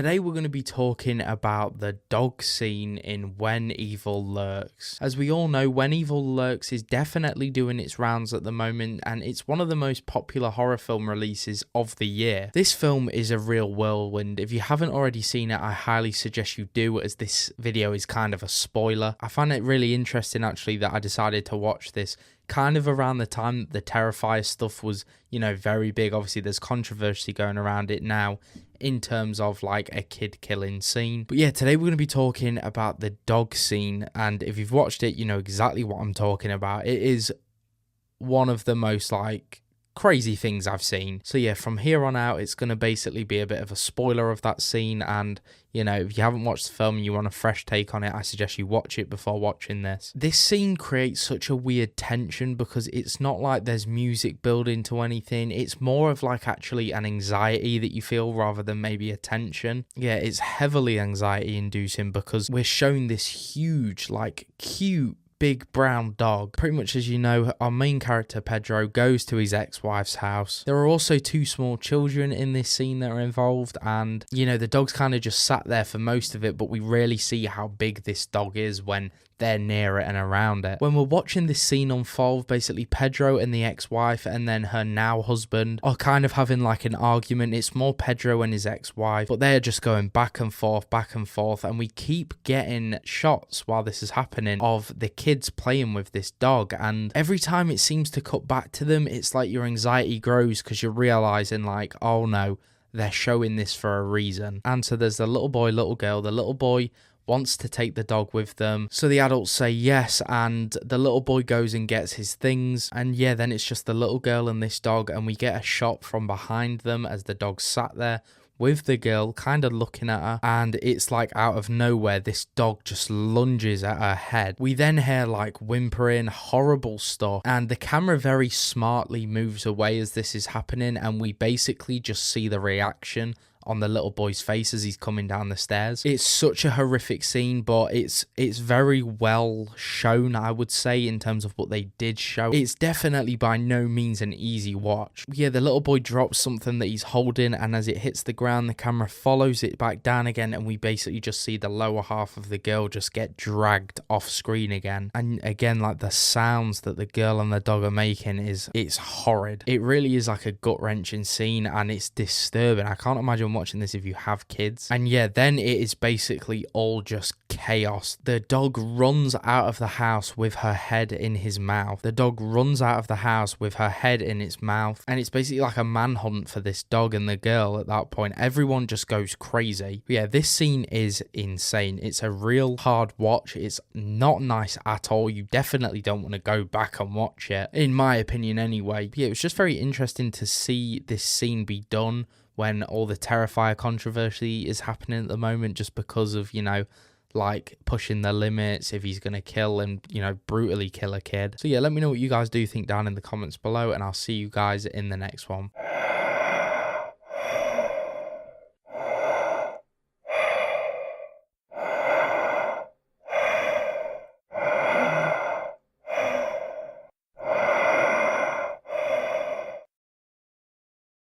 Today we're going to be talking about the dog scene in When Evil Lurks. As we all know, When Evil Lurks is definitely doing its rounds at the moment, and it's one of the most popular horror film releases of the year. This film is a real whirlwind. If you haven't already seen it, I highly suggest you do, as this video is kind of a spoiler. I find it really interesting actually that I decided to watch this kind of around the time that the Terrifier stuff was, very big. Obviously there's controversy going around it now in terms of like a kid killing scene. But yeah, today we're going to be talking about the dog scene, and if you've watched it, you know exactly what I'm talking about. It is one of the most like crazy things I've seen. So yeah, from here on out, it's going to basically be a bit of a spoiler of that scene, and if you haven't watched the film and you want a fresh take on it, I suggest you watch it before watching this. This scene creates such a weird tension because it's not like there's music building to anything. It's more of like actually an anxiety that you feel rather than maybe a tension. Yeah, it's heavily anxiety inducing because we're shown this huge, like cute, big brown dog. Pretty much, as you know, our main character Pedro goes to his ex-wife's house. There are also two small children in this scene that are involved, and the dog's kind of just sat there for most of it, but we rarely see how big this dog is when they're near it and around it. When we're watching this scene unfold, basically Pedro and the ex-wife and then her now husband are kind of having like an argument. It's more Pedro and his ex-wife, but they're just going back and forth, and we keep getting shots while this is happening of the kids playing with this dog, and every time it seems to cut back to them, it's like your anxiety grows because you're realizing like, oh no, they're showing this for a reason. And so there's the little boy, little girl. The little boy wants to take the dog with them, so the adults say yes, and the little boy goes and gets his things, and yeah, then it's just the little girl and this dog, and we get a shot from behind them as the dog sat there with the girl kind of looking at her, and it's like out of nowhere this dog just lunges at her head. We then hear like whimpering, horrible stuff, and the camera very smartly moves away as this is happening, and we basically just see the reaction on the little boy's face as he's coming down the stairs. It's such a horrific scene, but it's very well shown, I would say, in terms of what they did show. It's definitely by no means an easy watch. Yeah, the little boy drops something that he's holding, and as it hits the ground, the camera follows it back down again, and we basically just see the lower half of the girl just get dragged off screen again. And again, like the sounds that the girl and the dog are making it's horrid. It really is like a gut-wrenching scene, and it's disturbing. I can't imagine watching this if you have kids. And yeah, then it is basically all just chaos. The dog runs out of the house with her head in his mouth. The dog runs out of the house with her head in its mouth, and it's basically like a manhunt for this dog and the girl at that point. Everyone just goes crazy. But yeah, this scene is insane. It's a real hard watch. It's not nice at all. You definitely don't want to go back and watch it, in my opinion anyway. But yeah, it was just very interesting to see this scene be done when all the Terrifier controversy is happening at the moment, just because of, like pushing the limits, if he's going to kill and, brutally kill a kid. So yeah, let me know what you guys do think down in the comments below, and I'll see you guys in the next one.